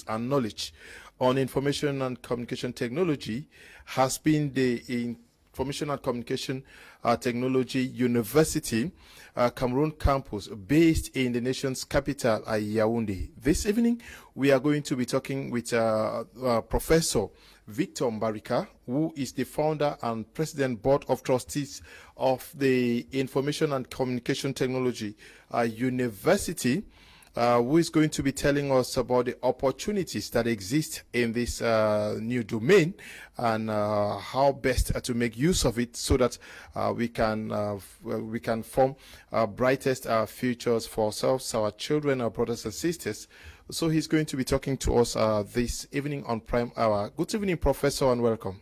skills and knowledge on information and communication technology has been the Information and Communication Technology University, Cameroon campus, based in the nation's capital, Yaoundé. This evening, we are going to be talking with Professor Victor Mbarika, who is the founder and president board of trustees of the Information and Communication Technology University, who is going to be telling us about the opportunities that exist in this new domain and how best to make use of it so that we can form brightest futures for ourselves, our children, our brothers and sisters. So he's going to be talking to us this evening on Prime Hour. Good evening, Professor, and welcome.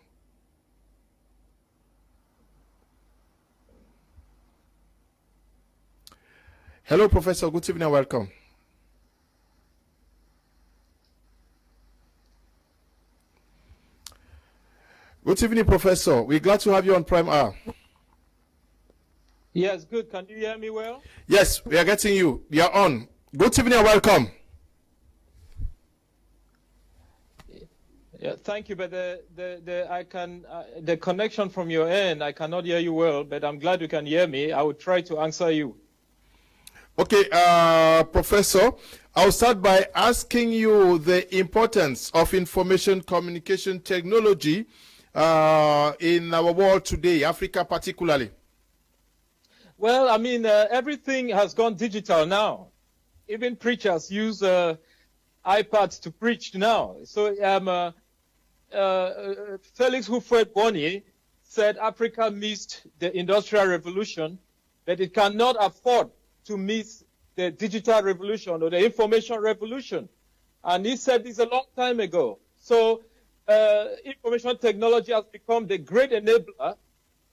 Hello, Professor. Good evening and welcome. Good evening, Professor. We're glad to have you on Prime Hour. Yes, good. Can you hear me well? Yes, we are getting you. You're on. Good evening and welcome. Yeah, thank you. But the connection from your end, I cannot hear you well. But I'm glad you can hear me. I will try to answer you. Okay, Professor, I'll start by asking you the importance of information communication technology in our world today, Africa particularly. Well, I mean, everything has gone digital now. Even preachers use iPads to preach now. So Felix Houphouët-Boigny said Africa missed the Industrial Revolution, but it cannot afford to miss the digital revolution or the information revolution. And he said this a long time ago. So information technology has become the great enabler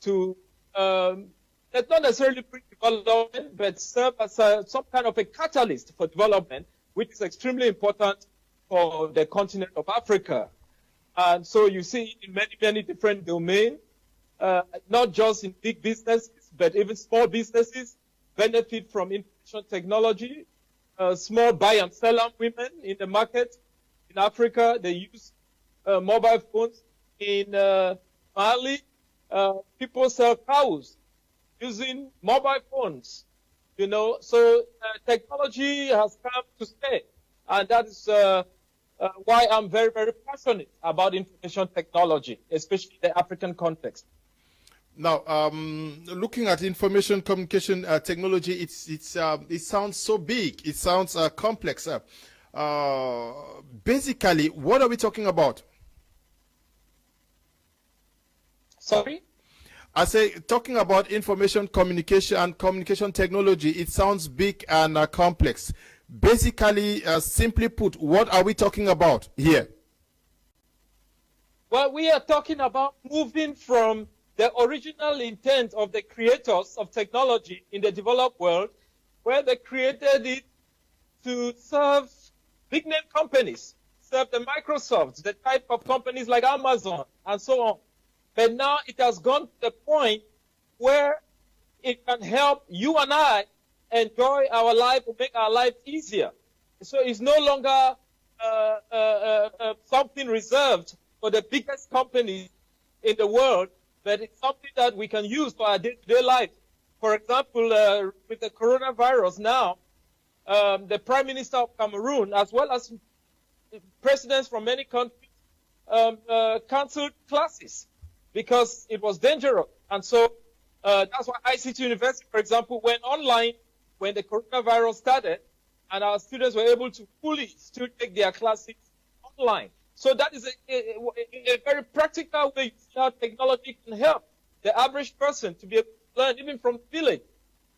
to not necessarily bring development, but serve as some kind of a catalyst for development, which is extremely important for the continent of Africa. And so you see in many, many different domains, not just in big businesses, but even small businesses benefit from information technology. Small buy and sell women in the market in Africa, they use mobile phones. In Mali, people sell cows using mobile phones. You know, so technology has come to stay, and that is why I'm very, very passionate about information technology, especially in the African context. Now, looking at information communication technology, it sounds so big. It sounds complex. Basically, what are we talking about? Sorry? I say, talking about information communication and communication technology, it sounds big and complex. Basically, simply put, what are we talking about here? Well, we are talking about moving from the original intent of the creators of technology in the developed world, where they created it to serve big name companies, serve the Microsofts, the type of companies like Amazon, and so on. But now it has gone to the point where it can help you and I enjoy our life or make our life easier. So it's no longer something reserved for the biggest companies in the world, but it's something that we can use for our day-to-day life. For example, with the coronavirus now, the Prime Minister of Cameroon, as well as presidents from many countries, canceled classes because it was dangerous. And so that's why ICT University, for example, went online when the coronavirus started, and our students were able to fully still take their classes online. So that is a very practical way how technology can help the average person to be able to learn, even from the village,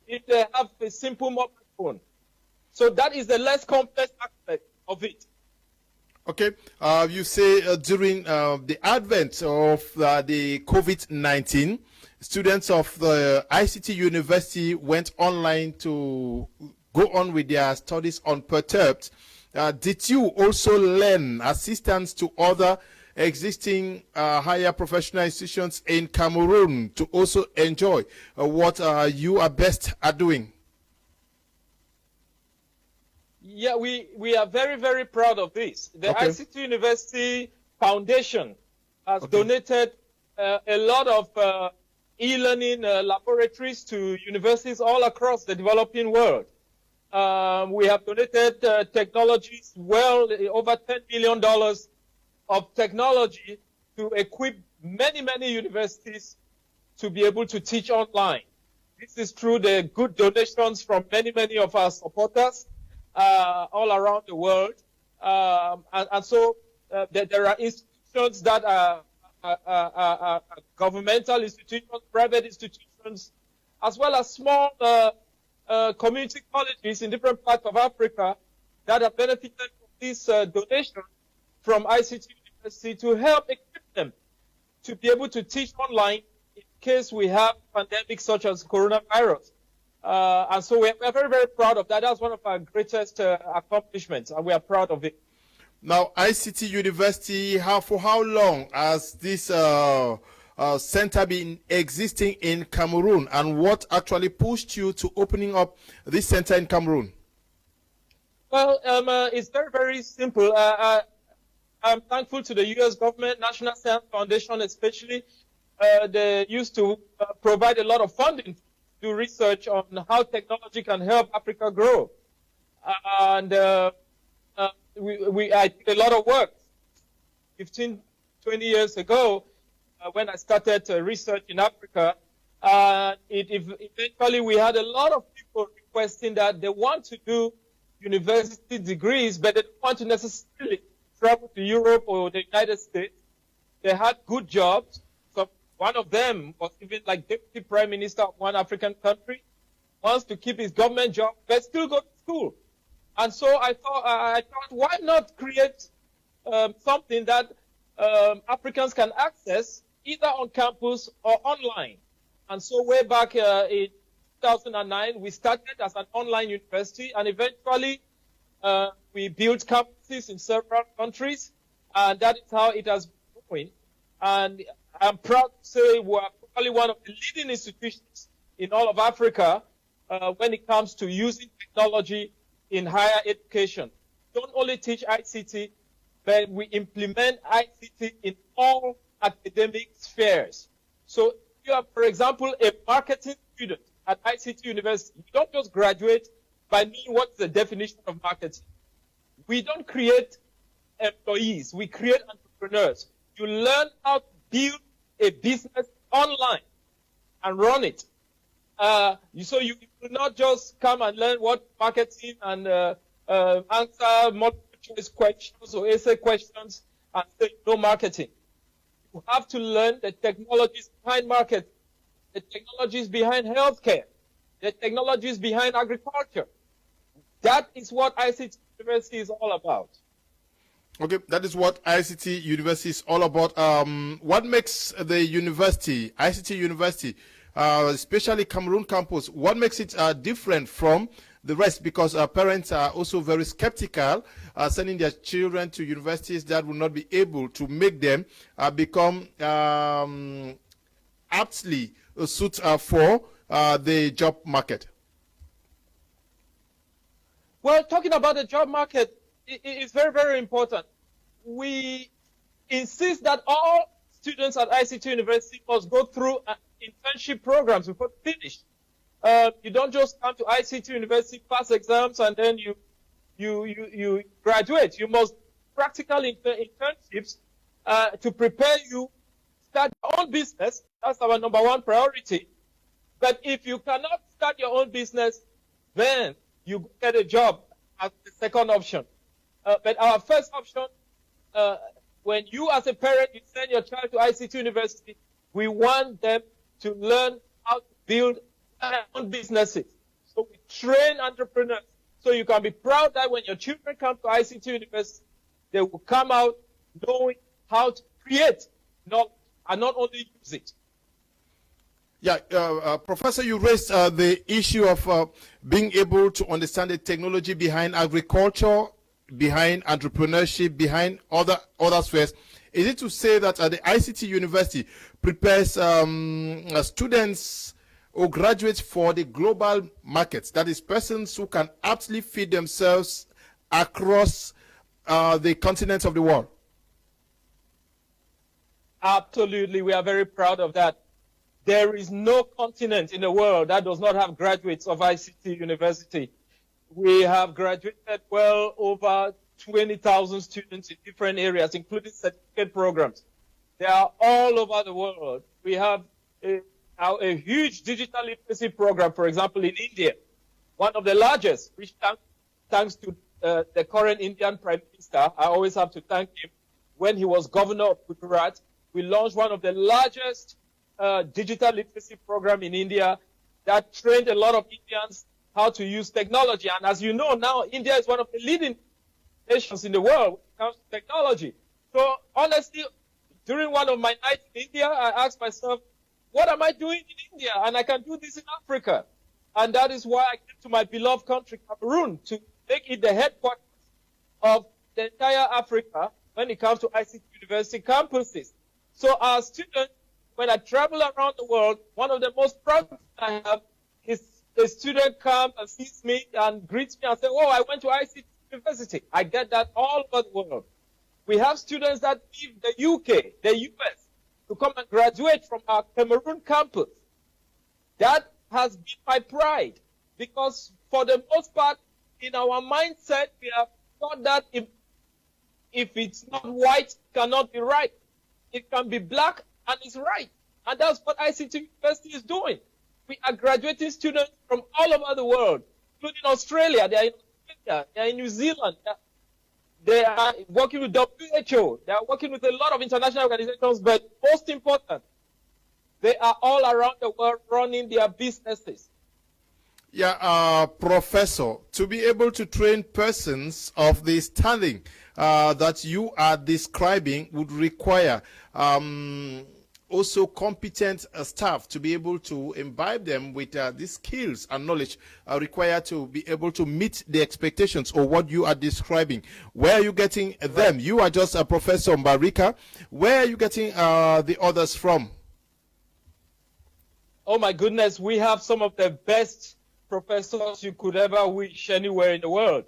if they have a simple mobile phone. So that is the less complex aspect of it. Okay, you say during the advent of the COVID-19, students of the ICT University went online to go on with their studies unperturbed. Did you also lend assistance to other existing higher professional institutions in Cameroon to also enjoy what you are best at doing? Yeah, we are very, very proud of this. The Okay. ICT University Foundation has donated a lot of e-learning laboratories to universities all across the developing world. We have donated technologies, over $10 million of technology to equip many, many universities to be able to teach online. This is through the good donations from many, many of our supporters all around the world. And so there are institutions that are governmental institutions, private institutions, as well as small community colleges in different parts of Africa that have benefited from this donation from ICT University to help equip them to be able to teach online in case we have pandemics such as coronavirus. And so we're very, very proud of that. That's one of our greatest accomplishments, and we are proud of it. Now, ICT University, for how long has this center been existing in Cameroon, and what actually pushed you to opening up this center in Cameroon? Well, it's very, very simple. I'm thankful to the U.S. government, National Science Foundation especially. They used to provide a lot of funding to do research on how technology can help Africa grow. And I did a lot of work 15, 20 years ago when I started research in Africa. Eventually, we had a lot of people requesting that they want to do university degrees, but they don't want to necessarily travel to Europe or the United States. They had good jobs. So one of them was even like deputy prime minister of one African country, wants to keep his government job, but still go to school. And so I thought, why not create something that Africans can access either on campus or online? And so way back in 2009, we started as an online university, and eventually we built campuses in several countries, and that is how it has been going. And I'm proud to say we are probably one of the leading institutions in all of Africa when it comes to using technology in higher education. We don't only teach ICT, but we implement ICT in all academic spheres. So if you are, for example, a marketing student at ICT University, you don't just graduate by knowing what's the definition of marketing. We don't create employees, we create entrepreneurs. You learn how to build a business online and run it. So you will not just come and learn what marketing and answer multiple choice questions or essay questions and say no marketing. You have to learn the technologies behind marketing, the technologies behind healthcare, the technologies behind agriculture. That is what ICT University is all about. Okay, that is what ICT University is all about. What makes the university, ICT University, especially Cameroon campus, what makes it different from the rest? Because parents are also very skeptical sending their children to universities that will not be able to make them become aptly suit for the job market. Well, talking about the job market, it's very, very important. We insist that all students at ICT University must go through internship programs before they finish. You don't just come to ICT University, pass exams, and then you graduate. You must practical internships to prepare you start your own business. That's our number one priority. But if you cannot start your own business, then you get a job as the second option. But our first option, when you as a parent, you send your child to ICT University, we want them to learn how to build their own businesses. So we train entrepreneurs. So you can be proud that when your children come to ICT University, they will come out knowing how to create knowledge and not only use it. Yeah, Professor, you raised the issue of being able to understand the technology behind agriculture, behind entrepreneurship, behind other spheres. Is it to say that the ICT University prepares students or graduates for the global markets? That is, persons who can aptly feed themselves across the continents of the world? Absolutely, we are very proud of that. There is no continent in the world that does not have graduates of ICT University. We have graduated well over 20,000 students in different areas, including certificate programs. They are all over the world. We have a huge digital literacy program, for example, in India, one of the largest, which thanks to the current Indian Prime Minister, I always have to thank him, when he was governor of Gujarat, we launched one of the largest digital literacy program in India that trained a lot of Indians how to use technology. And as you know, now India is one of the leading nations in the world when it comes to technology. So honestly, during one of my nights in India, I asked myself, what am I doing in India? And I can do this in Africa. And that is why I came to my beloved country, Cameroon, to make it the headquarters of the entire Africa when it comes to ICT University campuses. So our students, when I travel around the world, one of the most proud things I have is a student comes and sees me and greets me and says, oh, I went to ICT University. I get that all over the world. We have students that leave the UK, the US, to come and graduate from our Cameroon campus. That has been my pride, because for the most part, in our mindset, we have thought that if it's not white, it cannot be right. It can be black and it's right. And that's what ICT University is doing. We are graduating students from all over the world, including Australia. They are in Australia, they are in New Zealand. They are working with WHO. They are working with a lot of international organizations, but most important, they are all around the world running their businesses. Yeah, Professor, to be able to train persons of the standing that you are describing would require also competent staff to be able to imbibe them with these skills and knowledge required to be able to meet the expectations of what you are describing. Where are you getting them? You are just a Professor Mbarika. Where are you getting the others from? Oh my goodness, we have some of the best professors you could ever wish anywhere in the world.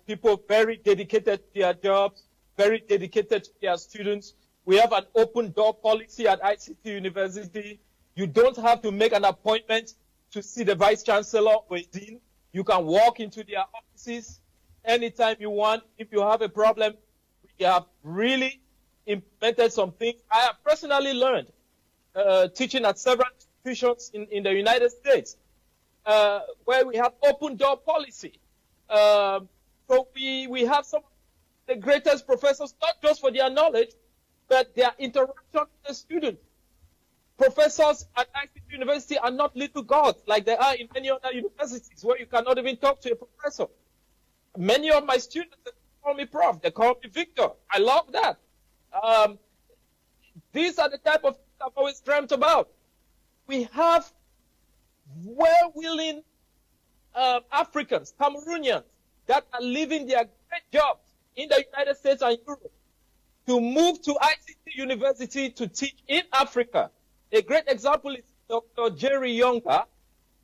People very dedicated to their jobs, very dedicated to their students. We have an open door policy at ICT University. You don't have to make an appointment to see the Vice Chancellor or Dean. You can walk into their offices anytime you want. If you have a problem, we have really implemented some things. I have personally learned teaching at several institutions in the United States where we have open door policy. So we have some of the greatest professors, not just for their knowledge, but their interaction with the students. Professors at ICT University are not little gods like they are in many other universities where you cannot even talk to a professor. Many of my students, they call me Prof, they call me Victor. I love that. These are the type of things I've always dreamt about. We have well-willing Africans, Cameroonians, that are leaving their great jobs in the United States and Europe to move to ICT University to teach in Africa. A great example is Dr. Jerry Younger,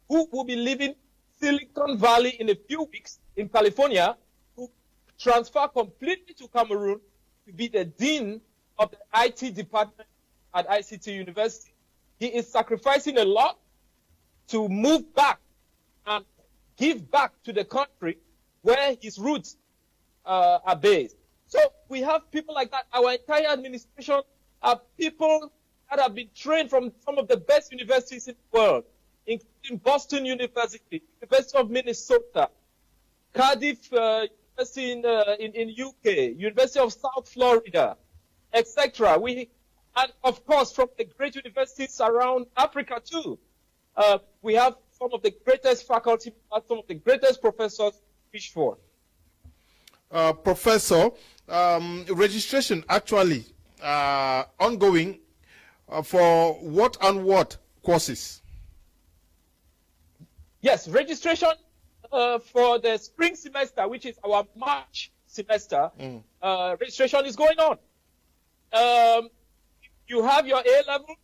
who will be leaving Silicon Valley in a few weeks in California, to transfer completely to Cameroon to be the dean of the IT department at ICT University. He is sacrificing a lot to move back and give back to the country where his roots are based. So we have people like that. Our entire administration are people that have been trained from some of the best universities in the world, including Boston University, University of Minnesota, Cardiff University in UK, University of South Florida, etc. And of course, from the great universities around Africa too. We have some of the greatest faculty, some of the greatest professors to wish for. Professor, registration actually ongoing for what and what courses? Yes, registration for the spring semester, which is our March semester, registration is going on. You have your A-levels,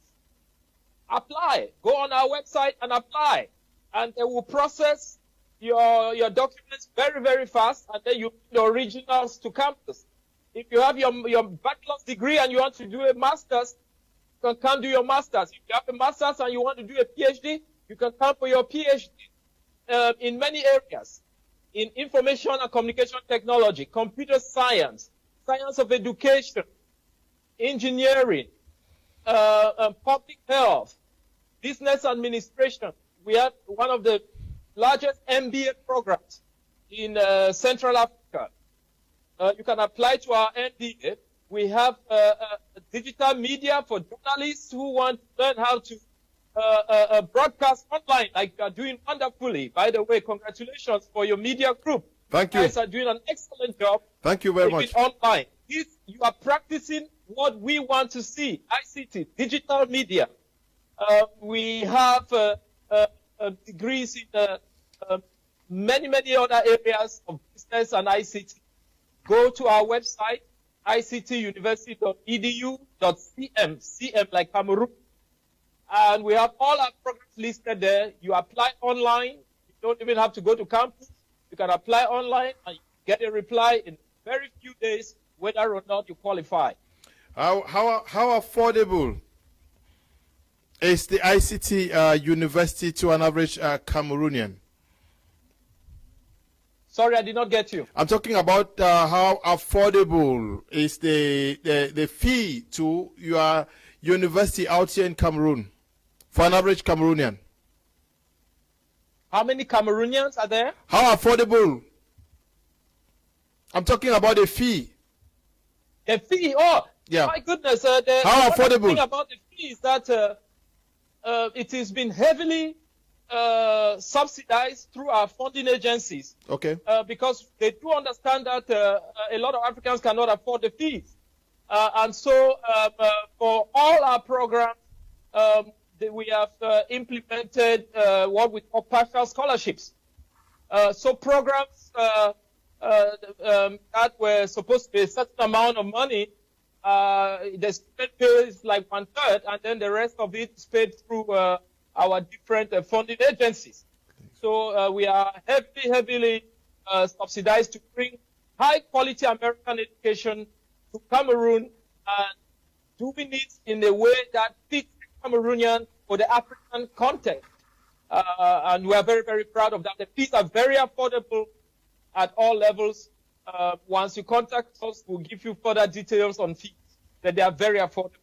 apply. Go on our website and apply. And they will process your documents very, very fast, and then you bring the originals to campus. If you have your bachelor's degree and you want to do a master's, you can come do your master's. If you have a master's and you want to do a PhD, you can come for your PhD. In many areas, in information and communication technology, computer science, science of education, engineering, public health, business administration. We have one of the largest MBA programs in Central Africa. You can apply to our MBA. We have digital media for journalists who want to learn how to broadcast online, like you are doing wonderfully. By the way, congratulations for your media group. Thank you. You guys are doing an excellent job. Thank you very much. Online. You are practicing what we want to see. ICT, digital media. We have degrees in many, many other areas of business and ICT. Go to our website, ictuniversity.edu.cm, CM like Cameroon. And we have all our programs listed there. You apply online. You don't even have to go to campus. You can apply online and get a reply in very few days, whether or not you qualify. How affordable is the ICT University to an average Cameroonian? Sorry, I did not get you. I'm talking about how affordable is the fee to your university out here in Cameroon for an average Cameroonian. How many Cameroonians are there? How affordable? I'm talking about the fee. The fee? Oh, yeah. My goodness. How affordable? The thing about the fee is that it has been heavily subsidized through our funding agencies. Okay. Because they do understand that a lot of Africans cannot afford the fees. And so for all our programs, we have implemented what we call partial scholarships. So programs that were supposed to be a certain amount of money, the student pays like 1/3, and then the rest of it is paid through our different funding agencies. So we are heavily subsidized to bring high-quality American education to Cameroon, and doing it in a way that fits the Cameroonian for the African context. And we are very, very proud of that. The fees are very affordable at all levels. Once you contact us, we'll give you further details on fees, that they are very affordable.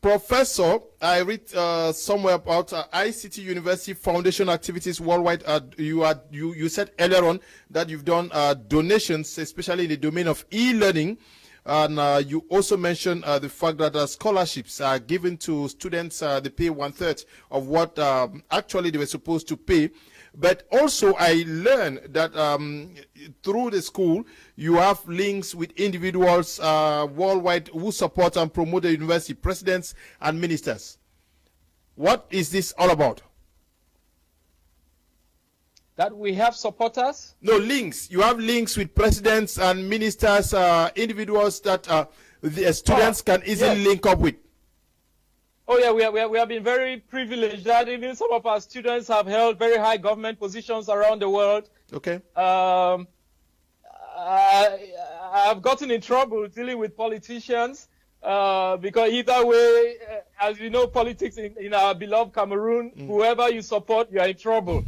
Professor, I read somewhere about ICT University Foundation activities worldwide. You said earlier on that you've done donations, especially in the domain of e-learning. And you also mentioned the fact that scholarships are given to students. They pay 1/3 of what actually they were supposed to pay. But also I learned that through the school, you have links with individuals worldwide who support and promote the university, presidents and ministers. What is this all about? That we have supporters? No, links. You have links with presidents and ministers, individuals that the students can easily link up with. Oh yeah, we have been very privileged that even some of our students have held very high government positions around the world. Okay. I've gotten in trouble dealing with politicians because either way, as you know, politics in our beloved Cameroon, whoever you support, you are in trouble.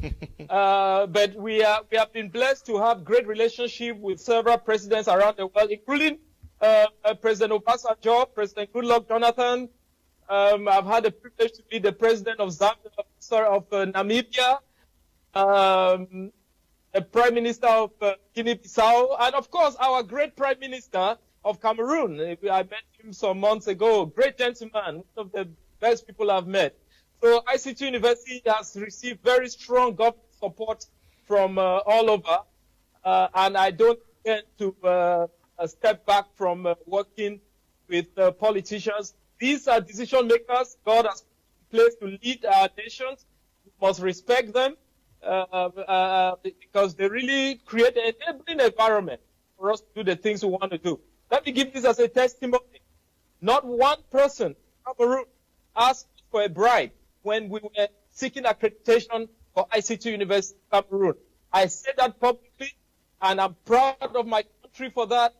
But we have been blessed to have great relationship with several presidents around the world, including President Obasanjo, President Goodluck Jonathan. I've had the privilege to be the president of Namibia, the prime minister of Guinea-Bissau, and of course our great prime minister of Cameroon. I met him some months ago. Great gentleman, one of the best people I've met. So ICT University has received very strong government support from all over, and I don't intend to step back from working with politicians. These are decision makers God has placed to lead our nations. We must respect them because they really create an enabling environment for us to do the things we want to do. Let me give this as a testimony. Not one person in Cameroon asked for a bribe when we were seeking accreditation for ICT University Cameroon. I say that publicly, and I'm proud of my country for that.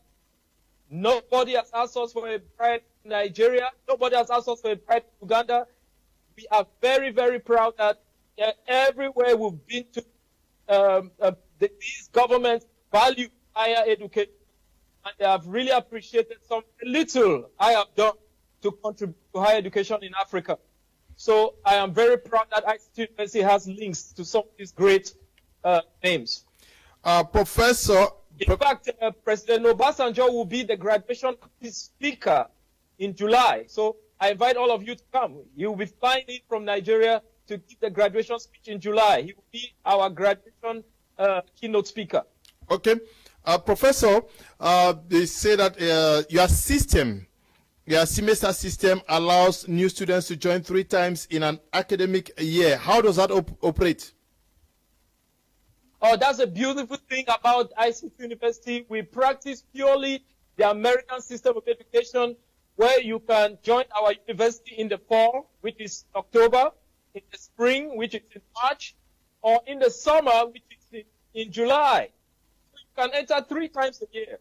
Nobody has asked us for a bride in Nigeria. Nobody has asked us for a bride in Uganda. We are very, very proud that everywhere we've been to, these governments value higher education, and they have really appreciated some little I have done to contribute to higher education in Africa. So I am very proud that ICT University has links to some of these great names. Professor. In fact, President Obasanjo will be the graduation speaker in July. So I invite all of you to come. He will be flying in from Nigeria to give the graduation speech in July. He will be our graduation keynote speaker. Okay. Professor, they say that your semester system allows new students to join 3 times in an academic year. How does that operate? Oh, that's a beautiful thing about ICT University. We practice purely the American system of education, where you can join our university in the fall, which is October, in the spring, which is in March, or in the summer, which is in July. So you can enter 3 times a year.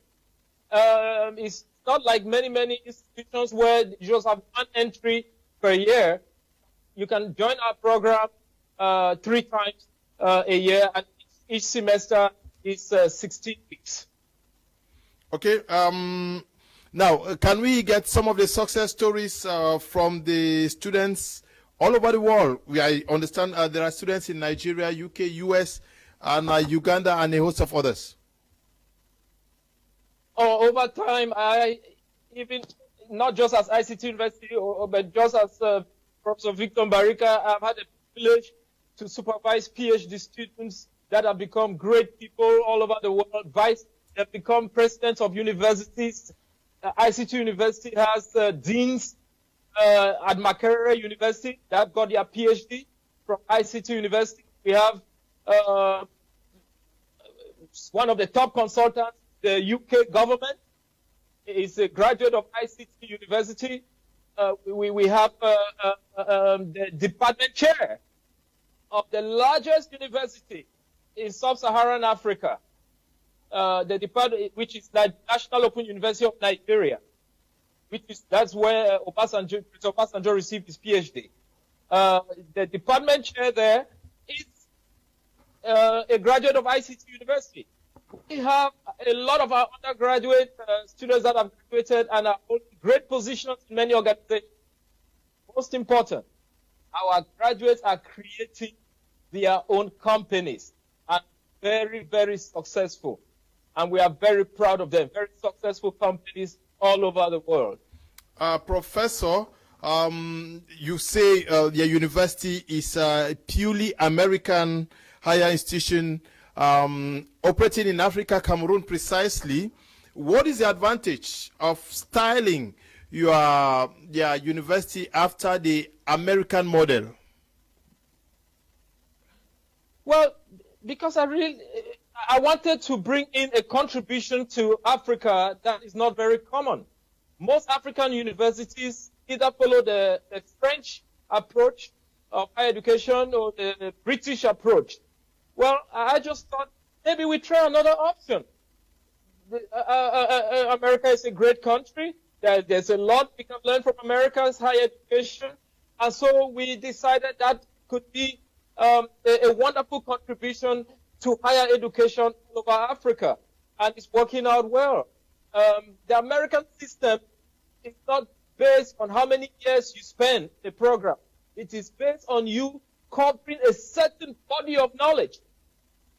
It's not like many institutions where you just have 1 entry per year. You can join our program 3 times a year, and each semester is 16 weeks. Okay. Now, can we get some of the success stories from the students all over the world? I understand there are students in Nigeria, UK, US, and Uganda, and a host of others. Oh, over time, not just as ICT University, but just as Prof. Victor Mbarika, I've had the privilege to supervise PhD students that have become great people all over the world. They have become presidents of universities. ICT University has deans at Makerere University that got their PhD from ICT University. We have one of the top consultants, the UK government, is a graduate of ICT University. We have the department chair of the largest university in sub-Saharan Africa, the department, which is the National Open University of Nigeria, that's where Professor Obasanjo received his PhD. The department chair there is a graduate of ICT University. We have a lot of our undergraduate students that have graduated and are holding great positions in many organizations. Most important, our graduates are creating their own companies and very, very successful. And we are very proud of them. Very successful companies all over the world. Professor, you say your university is a purely American higher institution operating in Africa, Cameroon precisely. What is the advantage of styling your university after the American model? Well, because I wanted to bring in a contribution to Africa that is not very common. Most African universities either follow the French approach of higher education or the British approach. Well, I just thought maybe we try another option. America is a great country. There's a lot we can learn from America's higher education. And so we decided that could be a wonderful contribution to higher education all over Africa. And it's working out well. The American system is not based on how many years you spend the program. It is based on you covering a certain body of knowledge.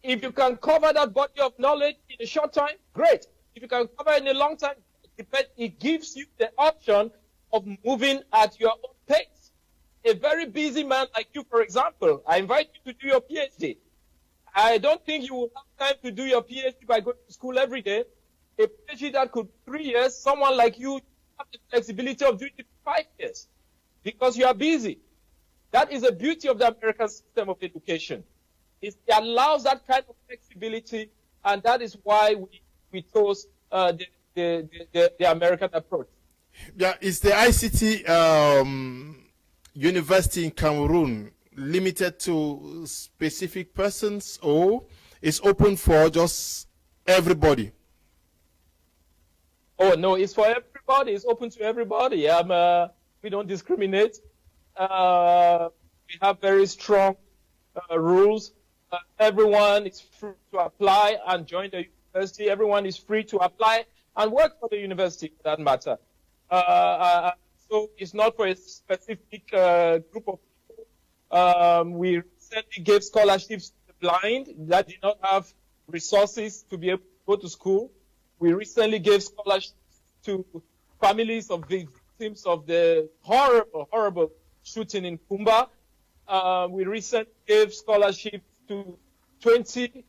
If you can cover that body of knowledge in a short time, great. If you can cover it in a long time, it gives you the option of moving at your own pace. A very busy man like you, for example, I invite you to do your PhD. I don't think you will have time to do your PhD by going to school every day. A PhD that could 3 years, someone like you have the flexibility of doing it 5 years because you are busy. That is the beauty of the American system of education. It allows that kind of flexibility, and that is why we chose the American approach. Yeah, is the ICT University in Cameroon limited to specific persons, or it's open for just everybody? Oh, no, it's for everybody. It's open to everybody. We don't discriminate. We have very strong rules. Everyone is free to apply and join the university. Everyone is free to apply and work for the university, for that matter. So it's not for a specific group of people. We recently gave scholarships to the blind that did not have resources to be able to go to school. We recently gave scholarships to families of victims of the horrible shooting in Kumba. We recently gave scholarships to 20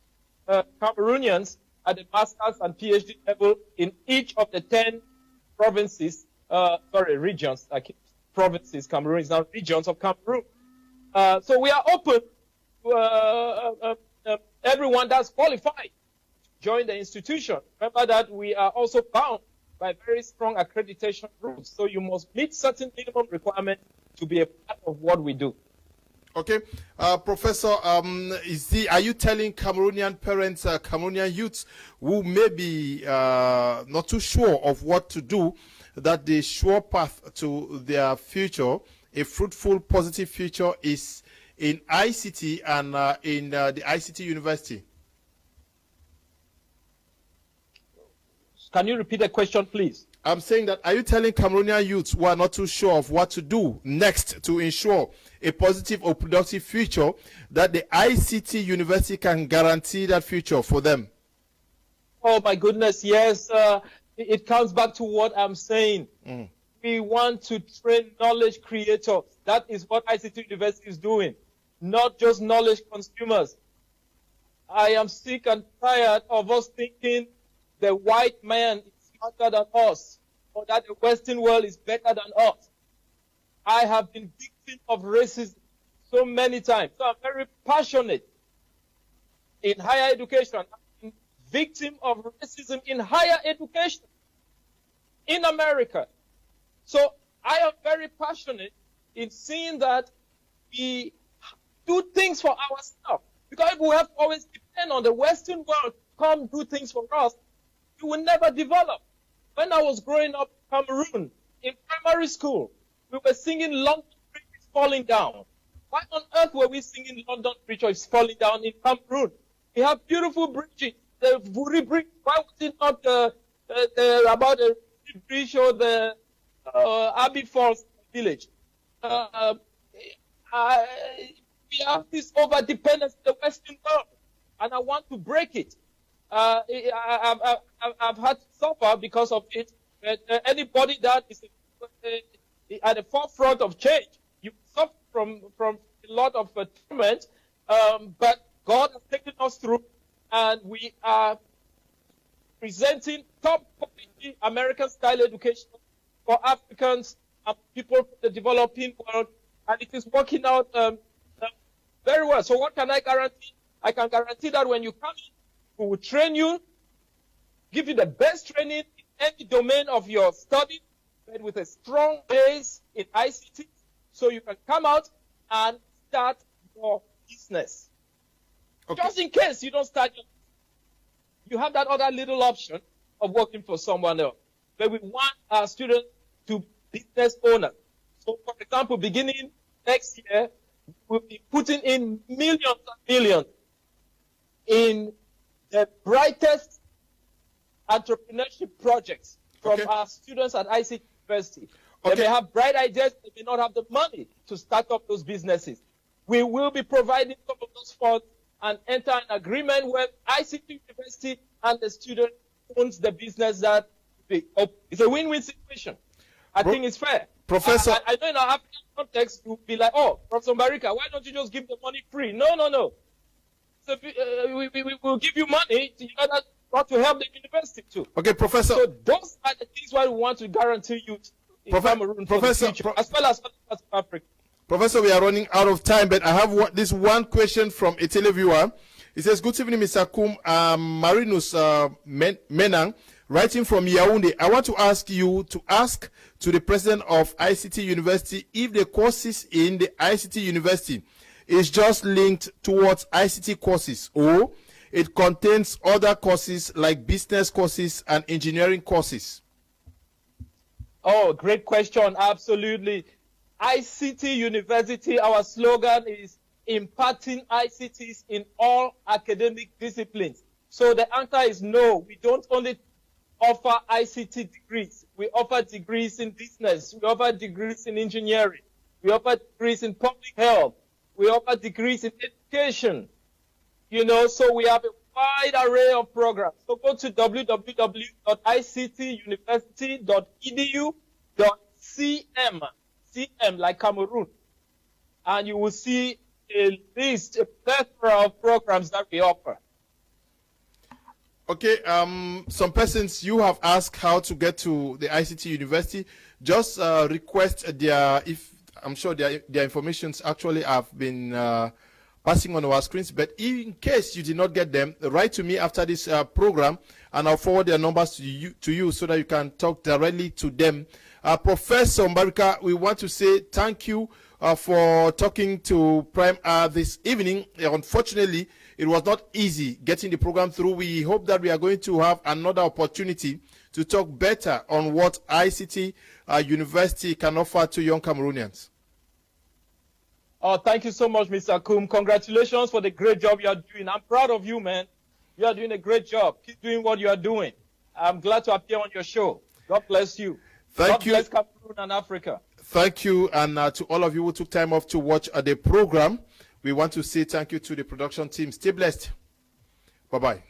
Cameroonians at the master's and PhD level in each of the 10 provinces, regions. Provinces, Cameroon is now regions of Cameroon. So we are open to everyone that's qualified to join the institution. Remember that we are also bound by very strong accreditation rules. So you must meet certain minimum requirements to be a part of what we do. Okay. Professor, are you telling Cameroonian parents, Cameroonian youths who may be not too sure of what to do, that the sure path to their future, a fruitful, positive future, is in ICT and in the ICT University? Can you repeat the question, please? I'm saying that, are you telling Cameroonian youths who are not too sure of what to do next to ensure a positive or productive future, that the ICT University can guarantee that future for them? Oh my goodness, yes. It comes back to what I'm saying. We want to train knowledge creators. That is what ICT University is doing, not just knowledge consumers. I am sick and tired of us thinking the white man is smarter than us, or that the Western world is better than us. I have been victim of racism so many times. So I'm very passionate in higher education. I'm a victim of racism in higher education in America. So I am very passionate in seeing that we do things for ourselves. Because if we have to always depend on the Western world to come do things for us, we will never develop. When I was growing up in Cameroon, in primary school, we were singing London Bridge is Falling Down. Why on earth were we singing London Bridge is Falling Down in Cameroon? We have beautiful bridges. The Vuri Bridge, why was it not about the bridge or the Abbey Falls village? We have this over-dependence on the Western world, and I want to break it. I've had to suffer because of it. Anybody that is at the forefront of change, you suffer from a lot of torment, but God has taken us through, and we are presenting top quality American-style education for Africans and people from the developing world, and it is working out very well. So what can I guarantee? I can guarantee that when you come in, we will train you, give you the best training in any domain of your study, but with a strong base in ICT, so you can come out and start your business. Okay. Just in case you don't start your business, you have that other little option of working for someone else. But we want our students to be business owners. So, for example, beginning next year, we'll be putting in millions and millions in the brightest entrepreneurship projects from our students at ICT University. They may have bright ideas, they may not have the money to start up those businesses. We will be providing some of those funds and enter an agreement where ICT University and the student owns the business that it's a win-win situation. I think it's fair. Professor, I know in our African context, you'll be like, oh, Prof. Mbarika, why don't you just give the money free? No. So we will give you money to not to help the university too. Okay, Professor. So those are the things why we want to guarantee you in Cameroon for the future, as well as Africa. Professor, we are running out of time, but I have this one question from a televiewer. He says, good evening, Mr. Kum. Marinus Menang, writing from Yaoundé. I want to ask you to ask to the president of ICT University if the courses in the ICT University is just linked towards ICT courses, or it contains other courses like business courses and engineering courses? Oh, great question. Absolutely. ICT University, our slogan is imparting ICTs in all academic disciplines. So the answer is no. We don't only offer ICT degrees. We offer degrees in business. We offer degrees in engineering. We offer degrees in public health. We offer degrees in education. So we have a wide array of programs. So go to www.ictuniversity.edu.cm, CM like Cameroon, and you will see a plethora of programs that we offer. Okay, some persons you have asked how to get to the ICT University. Just request I'm sure their informations actually have been passing on our screens, but in case you did not get them, write to me after this program, and I'll forward their numbers to you so that you can talk directly to them. Professor Mbarika, we want to say thank you for talking to Prime this evening. Unfortunately, it was not easy getting the program through. We hope that we are going to have another opportunity to talk better on what ICT University can offer to young Cameroonians. Oh, thank you so much, Mr. Kum. Congratulations for the great job you are doing. I'm proud of you, man. You are doing a great job. Keep doing what you are doing. I'm glad to appear on your show. God bless you. God bless Cameroon and Africa. Thank you, and to all of you who took time off to watch the program, we want to say thank you to the production team. Stay blessed. Bye-bye.